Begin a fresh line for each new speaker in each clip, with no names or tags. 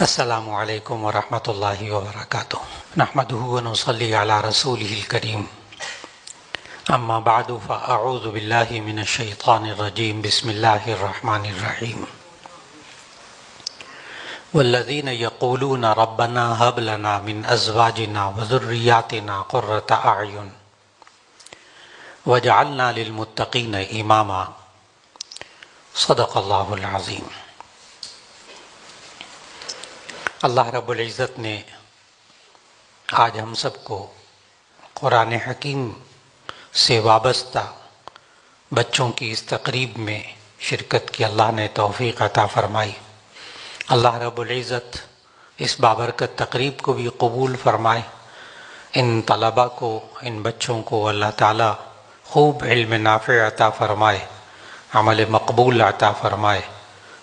السلام علیکم ورحمۃ اللہ وبرکاتہ نحمدہ ونصلی علی رسولہ الکریم اما بعد فاعوذ باللہ من الشیطان الرجیم بسم اللہ الرحمن الرحیم والذین یقولون ربنا هب لنا من ازواجنا وذریاتنا قرۃ اعین وجعلنا للمتقین اماما صدق اللہ العظیم۔ اللہ رب العزت نے آج ہم سب کو قرآن حکیم سے وابستہ بچوں کی اس تقریب میں شرکت کی اللہ نے توفیق عطا فرمائی۔ اللہ رب العزت اس بابرکت تقریب کو بھی قبول فرمائے۔ ان طلباء کو، ان بچوں کو اللہ تعالیٰ خوب علم نافع عطا فرمائے، عمل مقبول عطا فرمائے۔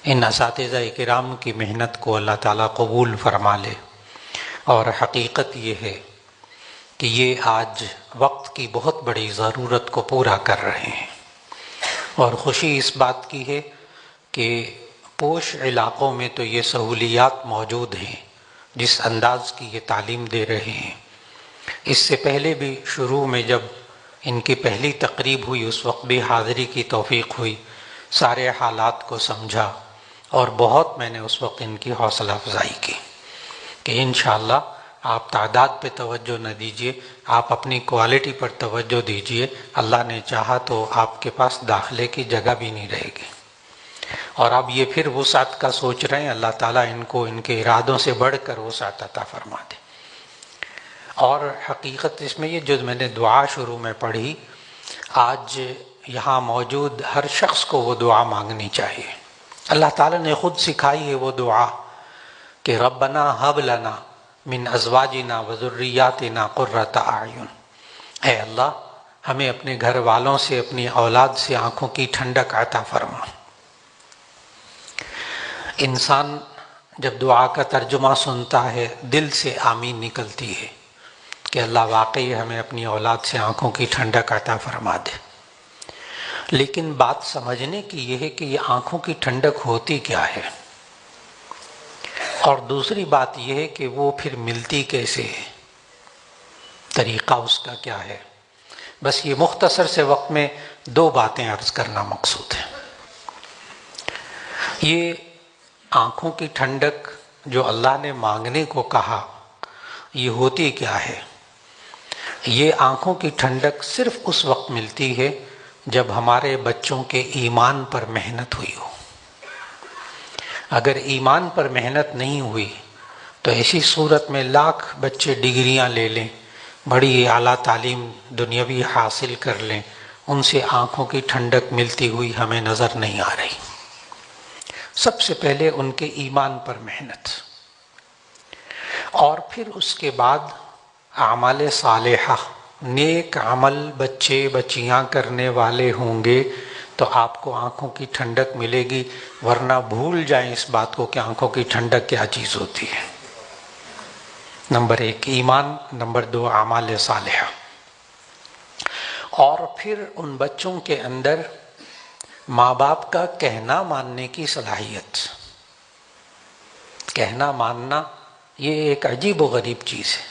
ان اساتذہ کرام کی محنت کو اللہ تعالیٰ قبول فرما لے۔ اور حقیقت یہ ہے کہ یہ آج وقت کی بہت بڑی ضرورت کو پورا کر رہے ہیں، اور خوشی اس بات کی ہے کہ پوش علاقوں میں تو یہ سہولیات موجود ہیں جس انداز کی یہ تعلیم دے رہے ہیں۔ اس سے پہلے بھی شروع میں جب ان کی پہلی تقریب ہوئی اس وقت بھی حاضری کی توفیق ہوئی، سارے حالات کو سمجھا، اور بہت میں نے اس وقت ان کی حوصلہ افزائی کی کہ انشاءاللہ آپ تعداد پہ توجہ نہ دیجیے، آپ اپنی کوالٹی پر توجہ دیجیے۔ اللہ نے چاہا تو آپ کے پاس داخلے کی جگہ بھی نہیں رہے گی، اور اب یہ پھر وسعت کا سوچ رہے ہیں۔ اللہ تعالیٰ ان کو ان کے ارادوں سے بڑھ کر وسعت عطا فرما دے۔ اور حقیقت اس میں یہ جو میں نے دعا شروع میں پڑھی، آج یہاں موجود ہر شخص کو وہ دعا مانگنی چاہیے۔ اللہ تعالیٰ نے خود سکھائی ہے وہ دعا کہ ربنا ہب لنا من ازواجنا وذریاتنا قرۃ اعین۔ اے اللہ، ہمیں اپنے گھر والوں سے، اپنی اولاد سے آنکھوں کی ٹھنڈک عطا فرما۔ انسان جب دعا کا ترجمہ سنتا ہے دل سے آمین نکلتی ہے کہ اللہ واقعی ہمیں اپنی اولاد سے آنکھوں کی ٹھنڈک عطا فرما دے۔ لیکن بات سمجھنے کی یہ ہے کہ یہ آنکھوں کی ٹھنڈک ہوتی کیا ہے، اور دوسری بات یہ ہے کہ وہ پھر ملتی کیسے ہے، طریقہ اس کا کیا ہے۔ بس یہ مختصر سے وقت میں دو باتیں عرض کرنا مقصود ہے۔ یہ آنکھوں کی ٹھنڈک جو اللہ نے مانگنے کو کہا، یہ ہوتی کیا ہے؟ یہ آنکھوں کی ٹھنڈک صرف اس وقت ملتی ہے جب ہمارے بچوں کے ایمان پر محنت ہوئی ہو۔ اگر ایمان پر محنت نہیں ہوئی تو ایسی صورت میں لاکھ بچے ڈگریاں لے لیں، بڑی اعلیٰ تعلیم دنیاوی حاصل کر لیں، ان سے آنکھوں کی ٹھنڈک ملتی ہوئی ہمیں نظر نہیں آ رہی۔ سب سے پہلے ان کے ایمان پر محنت، اور پھر اس کے بعد اعمال صالحہ، نیک عمل بچے بچیاں کرنے والے ہوں گے تو آپ کو آنکھوں کی ٹھنڈک ملے گی، ورنہ بھول جائیں اس بات کو کہ آنکھوں کی ٹھنڈک کیا چیز ہوتی ہے۔ نمبر ایک ایمان، نمبر دو اعمال صالحہ۔ اور پھر ان بچوں کے اندر ماں باپ کا کہنا ماننے کی صلاحیت۔ کہنا ماننا یہ ایک عجیب و غریب چیز ہے۔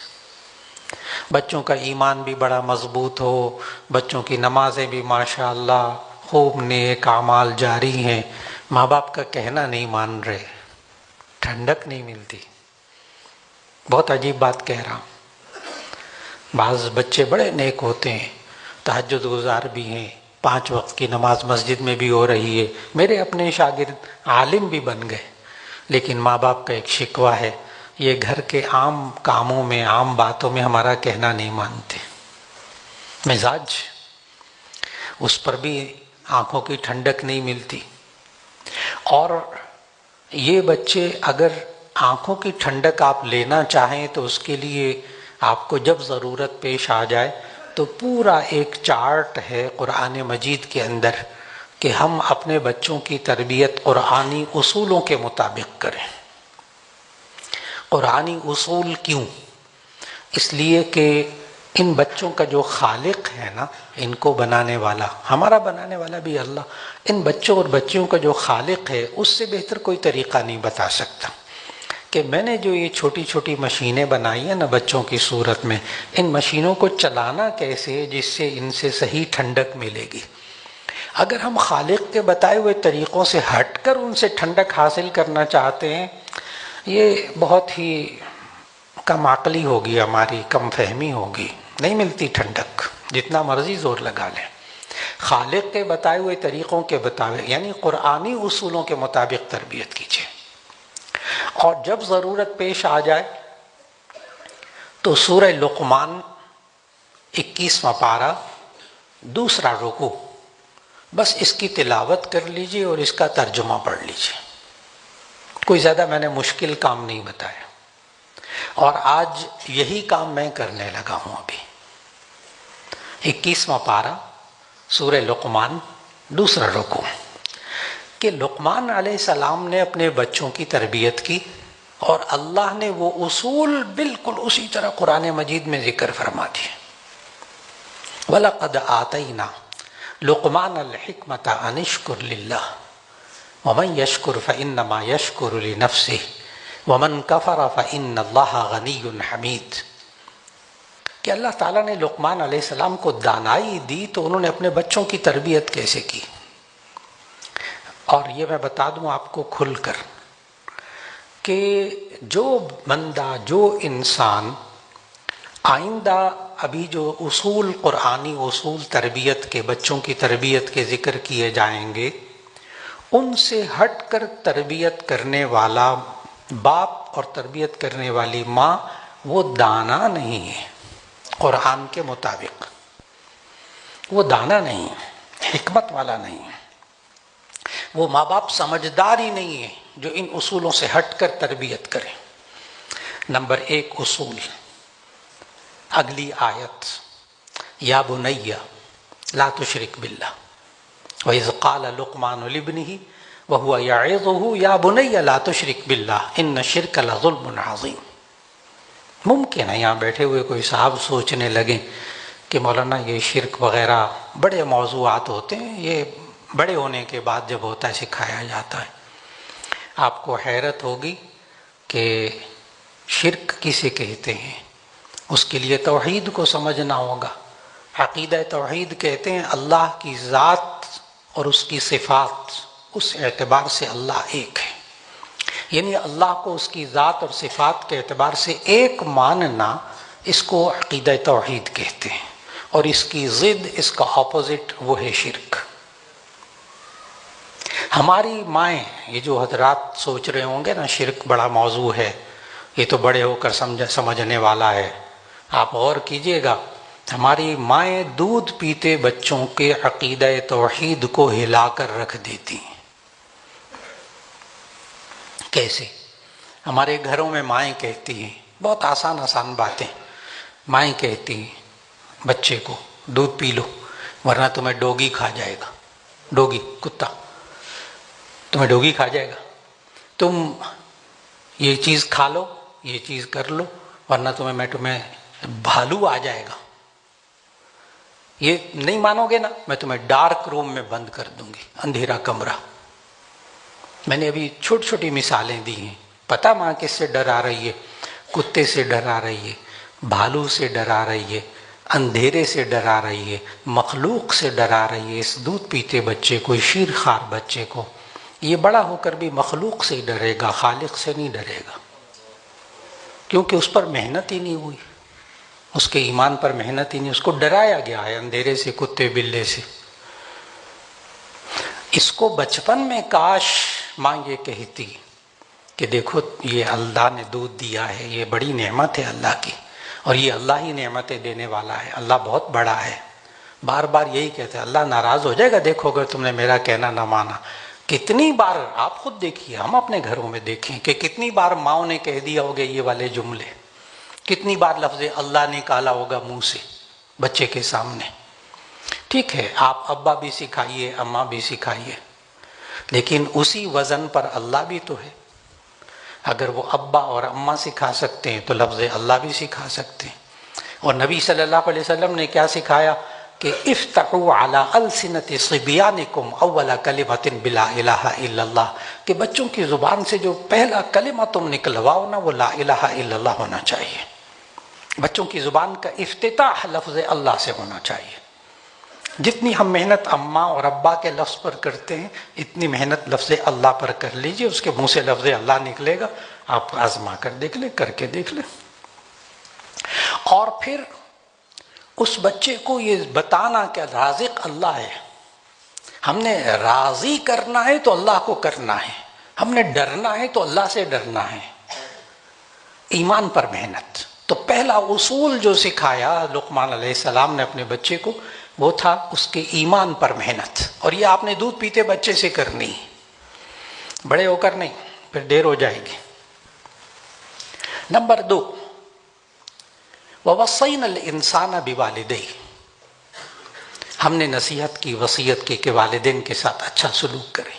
بچوں کا ایمان بھی بڑا مضبوط ہو، بچوں کی نمازیں بھی ماشاءاللہ خوب نیک اعمال جاری ہیں، ماں باپ کا کہنا نہیں مان رہے، ٹھنڈک نہیں ملتی۔ بہت عجیب بات کہہ رہا ہوں۔ بعض بچے بڑے نیک ہوتے ہیں، تہجد گزار بھی ہیں، 5 وقت کی نماز مسجد میں بھی ہو رہی ہے، میرے اپنے شاگرد عالم بھی بن گئے، لیکن ماں باپ کا ایک شکوہ ہے، یہ گھر کے عام کاموں میں، عام باتوں میں ہمارا کہنا نہیں مانتے۔ مزاج، اس پر بھی آنکھوں کی ٹھنڈک نہیں ملتی۔ اور یہ بچے اگر آنکھوں کی ٹھنڈک آپ لینا چاہیں تو اس کے لیے آپ کو جب ضرورت پیش آ جائے تو پورا ایک چارٹ ہے قرآن مجید کے اندر کہ ہم اپنے بچوں کی تربیت قرآنی اصولوں کے مطابق کریں۔ قرآنی اصول کیوں؟ اس لیے کہ ان بچوں کا جو خالق ہے نا، ان کو بنانے والا، ہمارا بنانے والا بھی اللہ، ان بچوں اور بچیوں کا جو خالق ہے اس سے بہتر کوئی طریقہ نہیں بتا سکتا کہ میں نے جو یہ چھوٹی چھوٹی مشینیں بنائی ہیں نا بچوں کی صورت میں، ان مشینوں کو چلانا کیسے جس سے ان سے صحیح ٹھنڈک ملے گی۔ اگر ہم خالق کے بتائے ہوئے طریقوں سے ہٹ کر ان سے ٹھنڈک حاصل کرنا چاہتے ہیں، یہ بہت ہی کم عقلی ہوگی، ہماری کم فہمی ہوگی، نہیں ملتی ٹھنڈک جتنا مرضی زور لگا لیں۔ خالق کے بتائے ہوئے طریقوں کے مطابق یعنی قرآنی اصولوں کے مطابق تربیت کیجیے، اور جب ضرورت پیش آ جائے تو سورہ لقمان 21واں پارہ 2 رکوع بس اس کی تلاوت کر لیجیے اور اس کا ترجمہ پڑھ لیجیے۔ کوئی زیادہ میں نے مشکل کام نہیں بتایا، اور آج یہی کام میں کرنے لگا ہوں۔ ابھی 21واں پارہ سورہ لقمان 2 رکوع، کہ لقمان علیہ السلام نے اپنے بچوں کی تربیت کی، اور اللہ نے وہ اصول بالکل اسی طرح قرآن مجید میں ذکر فرما دیے۔ وَلَقَدْ آتَيْنَا لقمان الحکمۃ ان اشکر للہ ومن یشکر فإنما یشکر لنفسہ ومن کفر فإن اللہ غنی حمید، کہ اللہ تعالیٰ نے لقمان علیہ السلام کو دانائی دی تو انہوں نے اپنے بچوں کی تربیت کیسے کی۔ اور یہ میں بتا دوں آپ کو کھل کر کہ جو بندہ، جو انسان آئندہ ابھی جو اصول، قرآنی اصول تربیت کے، بچوں کی تربیت کے ذکر کیے جائیں گے، ان سے ہٹ کر تربیت کرنے والا باپ اور تربیت کرنے والی ماں وہ دانا نہیں ہے۔ قرآن کے مطابق وہ دانا نہیں ہے، حکمت والا نہیں ہے، وہ ماں باپ سمجھدار ہی نہیں ہے جو ان اصولوں سے ہٹ کر تربیت کریں۔ نمبر 1 اصول، اگلی آیت، یا بنی لا تشرک باللہ وَإِذْ قَالَ لُقْمَانُ لِابْنِهِ وَهُوَ يَعِظُهُ يَا بُنَيَّ لَا تُشْرِكْ بِاللَّهِ إِنَّ الشِّرْكَ لَظُلْمٌ عَظِيمٌ۔ ممکن ہے یہاں بیٹھے ہوئے کوئی صاحب سوچنے لگیں کہ مولانا یہ شرک وغیرہ بڑے موضوعات ہوتے ہیں، یہ بڑے ہونے کے بعد جب ہوتا ہے سکھایا جاتا ہے۔ آپ کو حیرت ہوگی کہ شرک کسے کہتے ہیں، اس کے لیے توحید کو سمجھنا ہوگا۔ عقیدہ توحید کہتے ہیں اللہ کی ذات اور اس کی صفات، اس اعتبار سے اللہ ایک ہے، یعنی اللہ کو اس کی ذات اور صفات کے اعتبار سے ایک ماننا، اس کو عقیدہ توحید کہتے ہیں، اور اس کی ضد، اس کا اپوزٹ وہ ہے شرک۔ ہماری مائیں، یہ جو حضرات سوچ رہے ہوں گے نا شرک بڑا موضوع ہے، یہ تو بڑے ہو کر سمجھنے والا ہے، آپ غور کیجئے گا، ہماری مائیں دودھ پیتے بچوں کے عقیدہ توحید کو ہلا کر رکھ دیتی ہیں۔ کیسے؟ ہمارے گھروں میں مائیں کہتی ہیں بہت آسان آسان باتیں، مائیں کہتی ہیں بچے کو دودھ پی لو ورنہ تمہیں ڈوگی کھا جائے گا، ڈوگی کتا تمہیں ڈوگی کھا جائے گا، تم یہ چیز کھا لو، یہ چیز کر لو ورنہ تمہیں بھالو آ جائے گا، یہ نہیں مانو گے نا میں تمہیں ڈارک روم میں بند کر دوں گی، اندھیرا کمرہ۔ میں نے ابھی چھوٹی چھوٹی مثالیں دی ہیں، پتہ ماں کس سے ڈرا رہی ہے؟ کتے سے ڈرا رہی ہے، بھالو سے ڈرا رہی ہے، اندھیرے سے ڈرا رہی ہے، مخلوق سے ڈرا رہی ہے، اس دودھ پیتے بچے کو، شیر خوار بچے کو۔ یہ بڑا ہو کر بھی مخلوق سے ڈرے گا، خالق سے نہیں ڈرے گا، کیونکہ اس پر محنت ہی نہیں ہوئی، اس کے ایمان پر محنت ہی نہیں، اس کو ڈرایا گیا ہے اندھیرے سے، کتے بلے سے۔ اس کو بچپن میں کاش ماں یہ کہتی کہ دیکھو یہ اللہ نے دودھ دیا ہے، یہ بڑی نعمت ہے اللہ کی، اور یہ اللہ ہی نعمتیں دینے والا ہے، اللہ بہت بڑا ہے۔ بار بار یہی کہتے ہیں اللہ ناراض ہو جائے گا دیکھو اگر تم نے میرا کہنا نہ مانا۔ کتنی بار آپ خود دیکھیے، ہم اپنے گھروں میں دیکھیں کہ کتنی بار ماؤں نے کہہ دیا ہوگا یہ والے جملے، کتنی بار لفظ اللہ نکالا ہوگا منہ سے بچے کے سامنے۔ ٹھیک ہے آپ ابا بھی سکھائیے، اماں بھی سکھائیے، لیکن اسی وزن پر اللہ بھی تو ہے۔ اگر وہ ابا اور اماں سکھا سکتے ہیں تو لفظ اللہ بھی سکھا سکتے ہیں۔ اور نبی صلی اللہ علیہ وسلم نے کیا سکھایا؟ کہ افتحوا علی السنۃ صبیانکم اول کلمۃ بلا الہ الا اللہ، کہ بچوں کی زبان سے جو پہلا کلمہ تم نکلواؤ نا وہ لا الہ الا اللہ ہونا چاہیے۔ بچوں کی زبان کا افتتاح لفظ اللہ سے ہونا چاہیے۔ جتنی ہم محنت اماں اور ابا کے لفظ پر کرتے ہیں اتنی محنت لفظ اللہ پر کر لیجئے، اس کے منہ سے لفظ اللہ نکلے گا، آپ آزما کر دیکھ لیں، کر کے دیکھ لیں۔ اور پھر اس بچے کو یہ بتانا کہ رازق اللہ ہے، ہم نے راضی کرنا ہے تو اللہ کو کرنا ہے، ہم نے ڈرنا ہے تو اللہ سے ڈرنا ہے۔ ایمان پر محنت، تو پہلا اصول جو سکھایا لقمان علیہ السلام نے اپنے بچے کو وہ تھا اس کے ایمان پر محنت، اور یہ آپ نے دودھ پیتے بچے سے کرنی، بڑے ہو کر نہیں، پھر دیر ہو جائے گی۔ نمبر 2، وَوَصَّيْنَا الْإِنسَانَ بِوَالِدَيْهِ، ہم نے نصیحت کی، وصیت کی کہ والدین کے ساتھ اچھا سلوک کریں۔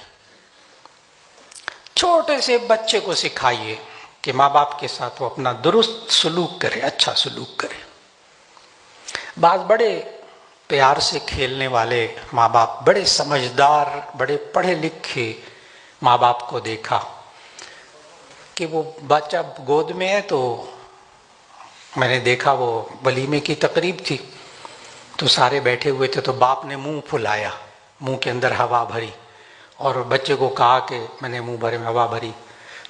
چھوٹے سے بچے کو سکھائیے کہ ماں باپ کے ساتھ وہ اپنا درست سلوک کرے، اچھا سلوک کرے۔ بعض بڑے پیار سے کھیلنے والے ماں باپ، بڑے سمجھدار، بڑے پڑھے لکھے ماں باپ کو دیکھا کہ وہ بچہ گود میں ہے، تو میں نے دیکھا وہ ولیمے کی تقریب تھی تو سارے بیٹھے ہوئے تھے، تو باپ نے منہ پھلایا، منہ کے اندر ہوا بھری، اور بچے کو کہا کہ میں نے منہ بھرے میں ہوا بھری،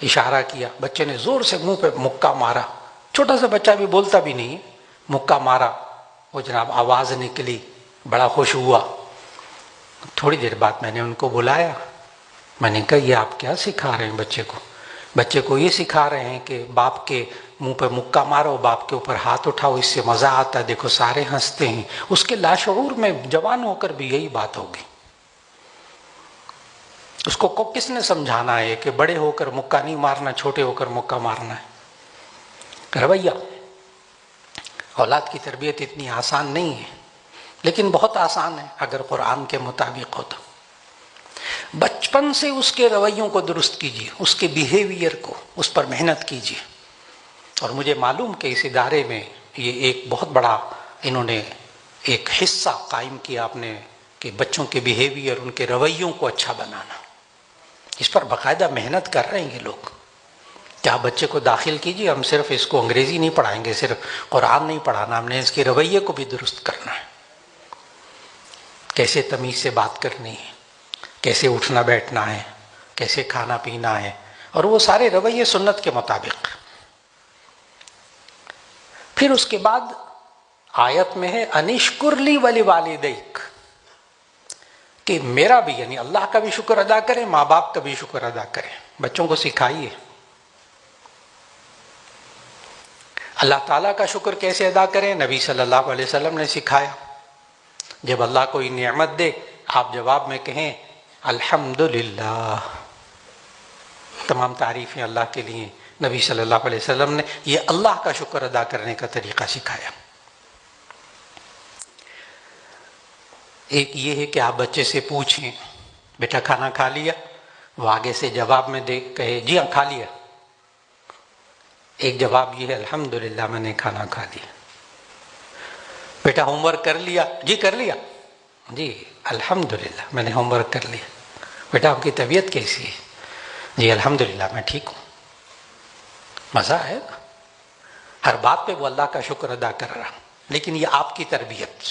اشارہ کیا، بچے نے زور سے منہ پہ مکہ مارا، چھوٹا سا بچہ بھی بولتا بھی نہیں، مکہ مارا، وہ جناب آواز نکلی، بڑا خوش ہوا۔ تھوڑی دیر بعد میں نے ان کو بلایا، میں نے کہا یہ آپ کیا سکھا رہے ہیں بچے کو؟ بچے کو یہ سکھا رہے ہیں کہ باپ کے منہ پہ مکہ مارو، باپ کے اوپر ہاتھ اٹھاؤ، اس سے مزہ آتا ہے، دیکھو سارے ہنستے ہیں۔ اس کے لاشعور میں جوان ہو کر بھی یہی بات ہوگی۔ اس کو کس نے سمجھانا ہے کہ بڑے ہو کر مکہ نہیں مارنا، چھوٹے ہو کر مکہ مارنا ہے؟ رویہ، اولاد کی تربیت اتنی آسان نہیں ہے، لیکن بہت آسان ہے اگر قرآن کے مطابق ہوتا۔ بچپن سے اس کے رویوں کو درست کیجیے، اس کے بیہیویئر کو، اس پر محنت کیجیے۔ اور مجھے معلوم کہ اس ادارے میں یہ ایک بہت بڑا انہوں نے ایک حصہ قائم کیا آپ نے کہ بچوں کے بیہیویئر، ان کے رویوں کو اچھا بنانا، اس پر باقاعدہ محنت کر رہے ہیں یہ لوگ۔ کیا بچے کو داخل کیجیے، ہم صرف اس کو انگریزی نہیں پڑھائیں گے، صرف قرآن نہیں پڑھانا، ہم نے اس کے رویے کو بھی درست کرنا ہے، کیسے تمیز سے بات کرنی ہے، کیسے اٹھنا بیٹھنا ہے، کیسے کھانا پینا ہے، اور وہ سارے رویے سنت کے مطابق۔ پھر اس کے بعد آیت میں ہے انشکر لی ولوالدیک، کہ میرا بھی یعنی اللہ کا بھی شکر ادا کریں، ماں باپ کا بھی شکر ادا کریں۔ بچوں کو سکھائیے اللہ تعالیٰ کا شکر کیسے ادا کریں، نبی صلی اللہ علیہ وسلم نے سکھایا۔ جب اللہ کوئی نعمت دے آپ جواب میں کہیں الحمدللہ، تمام تعریفیں اللہ کے لیے۔ نبی صلی اللہ علیہ وسلم نے یہ اللہ کا شکر ادا کرنے کا طریقہ سکھایا۔ ایک یہ ہے کہ آپ بچے سے پوچھیں بیٹا کھانا کھا لیا، وہ آگے سے جواب میں دے کہے جی ہاں کھا لیا۔ ایک جواب یہ ہے الحمدللہ میں نے کھانا کھا لیا۔ بیٹا ہوم ورک کر لیا؟ جی کر لیا۔ جی الحمدللہ میں نے ہوم ورک کر لیا۔ بیٹا آپ کی طبیعت کیسی ہے؟ جی الحمدللہ میں ٹھیک ہوں۔ مزہ ہے نا، ہر بات پہ وہ اللہ کا شکر ادا کر رہا۔ لیکن یہ آپ کی تربیت،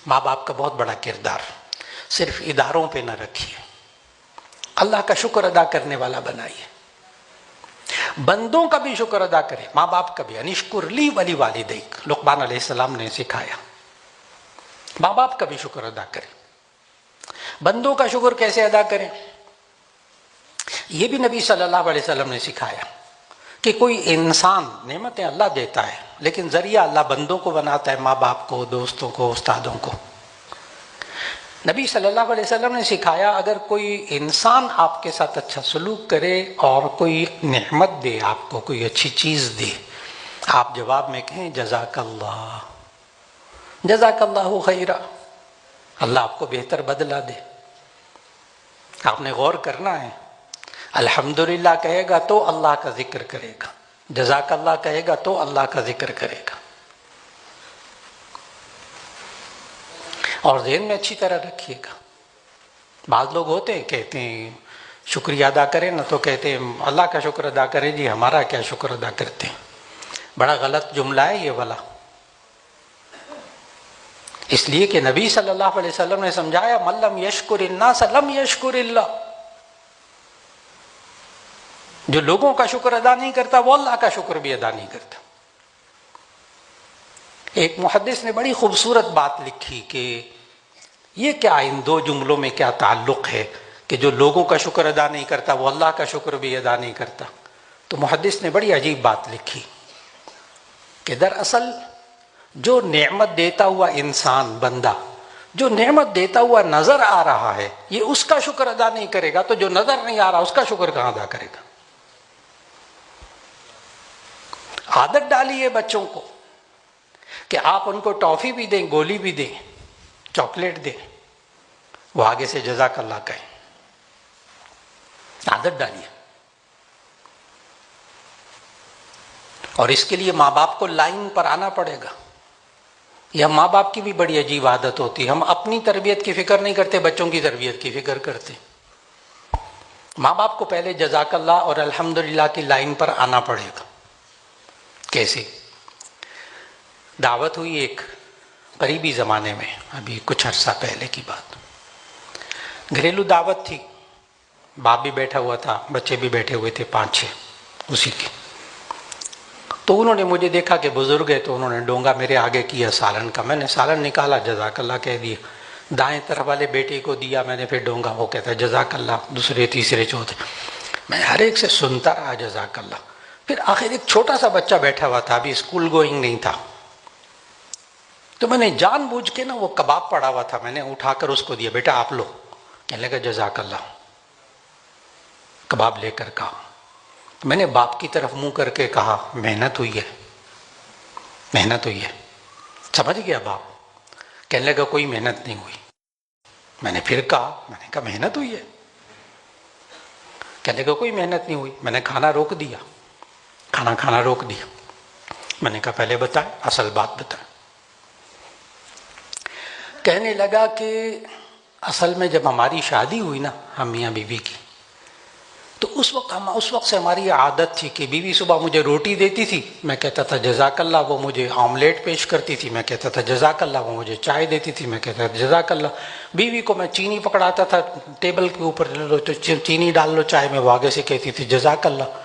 ماں باپ کا بہت بڑا کردار، صرف اداروں پہ نہ رکھیے، اللہ کا شکر ادا کرنے والا بنائیے۔ بندوں کا بھی شکر ادا کرے، ماں باپ کا بھی۔ انشکر لی ولی والدیک، لقمان علیہ السلام نے سکھایا، ماں باپ کا بھی شکر ادا کرے۔ بندوں کا شکر کیسے ادا کریں؟ یہ بھی نبی صلی اللہ علیہ وسلم نے سکھایا کہ کوئی انسان نعمتیں اللہ دیتا ہے لیکن ذریعہ اللہ بندوں کو بناتا ہے، ماں باپ کو، دوستوں کو، استادوں کو۔ نبی صلی اللہ علیہ وسلم نے سکھایا اگر کوئی انسان آپ کے ساتھ اچھا سلوک کرے اور کوئی نعمت دے آپ کو، کوئی اچھی چیز دے، آپ جواب میں کہیں جزاک اللہ، جزاک اللہ خیرا، اللہ آپ کو بہتر بدلہ دے۔ آپ نے غور کرنا ہے، الحمدللہ کہے گا تو اللہ کا ذکر کرے گا، جزاک اللہ کہے گا تو اللہ کا ذکر کرے گا۔ اور ذہن میں اچھی طرح رکھیے گا، بعض لوگ ہوتے ہیں کہتے ہیں شکریہ ادا کریں نا تو کہتے ہیں اللہ کا شکر ادا کریں، جی ہمارا کیا شکر ادا کرتے ہیں۔ بڑا غلط جملہ ہے یہ والا، اس لیے کہ نبی صلی اللہ علیہ وسلم نے سمجھایا من لم یشکر الناس لم یشکر اللہ، جو لوگوں کا شکر ادا نہیں کرتا وہ اللہ کا شکر بھی ادا نہیں کرتا۔ ایک محدث نے بڑی خوبصورت بات لکھی کہ یہ کیا ان دو جملوں میں کیا تعلق ہے کہ جو لوگوں کا شکر ادا نہیں کرتا وہ اللہ کا شکر بھی ادا نہیں کرتا؟ تو محدث نے بڑی عجیب بات لکھی کہ دراصل جو نعمت دیتا ہوا انسان بندہ جو نعمت دیتا ہوا نظر آ رہا ہے یہ اس کا شکر ادا نہیں کرے گا تو جو نظر نہیں آ رہا اس کا شکر کہاں ادا کرے گا؟ عادت ڈالیے بچوں کو کہ آپ ان کو ٹافی بھی دیں، گولی بھی دیں، چاکلیٹ دیں، وہ آگے سے جزاک اللہ کہیں، عادت ڈالیے۔ اور اس کے لیے ماں باپ کو لائن پر آنا پڑے گا۔ یہ ماں باپ کی بھی بڑی عجیب عادت ہوتی ہے، ہم اپنی تربیت کی فکر نہیں کرتے، بچوں کی تربیت کی فکر کرتے۔ ماں باپ کو پہلے جزاک اللہ اور الحمدللہ کی لائن پر آنا پڑے گا۔ کیسے؟ دعوت ہوئی ایک قریبی زمانے میں، ابھی کچھ عرصہ پہلے کی بات، گھریلو دعوت تھی، باپ بھی بیٹھا ہوا تھا، بچے بھی بیٹھے ہوئے تھے 5-6 اسی کے۔ تو انہوں نے مجھے دیکھا کہ بزرگ ہے تو انہوں نے ڈونگا میرے آگے کیا سالن کا، میں نے سالن نکالا جزاک اللہ کہہ دیا، دائیں طرف والے بیٹے کو دیا میں نے، پھر ڈونگا، وہ کہتا ہے جزاک اللہ، دوسرے تیسرے چوتھے، میں ہر ایک سے سنتا رہا جزاک اللہ۔ پھر آخر ایک چھوٹا سا بچہ بیٹھا ہوا تھا، ابھی اسکول گوئنگ نہیں تھا، تو میں نے جان بوجھ کے نا وہ کباب پڑا ہوا تھا، میں نے اٹھا کر اس کو دیا، بیٹا آپ لو، کہنے لگا جزاک اللہ، کباب لے کر کہا۔ میں نے باپ کی طرف منہ کر کے کہا محنت ہوئی ہے، محنت ہوئی ہے، سمجھ گیا باپ؟ کہنے لگا کوئی محنت نہیں ہوئی۔ میں نے پھر کہا، میں نے کہا محنت ہوئی ہے؟ کہنے لگا کوئی محنت نہیں ہوئی۔ میں نے کھانا روک دیا، کھانا روک دیا۔ میں نے کہا پہلے بتائیں، اصل بات بتائیں۔ کہنے لگا کہ اصل میں جب ہماری شادی ہوئی نا ہم میاں بیوی کی، تو اس وقت سے ہماری عادت تھی کہ بیوی صبح مجھے روٹی دیتی تھی، میں کہتا تھا جزاک اللہ، وہ مجھے آملیٹ پیش کرتی تھی، میں کہتا تھا جزاک اللہ، وہ مجھے چائے دیتی تھی، میں کہتا تھا جزاک اللہ۔ بیوی کو میں چینی پکڑاتا تھا ٹیبل کے اوپر، لو تو چینی ڈال لو چائے میں، وہ آگے سے کہتی تھی جزاک اللہ۔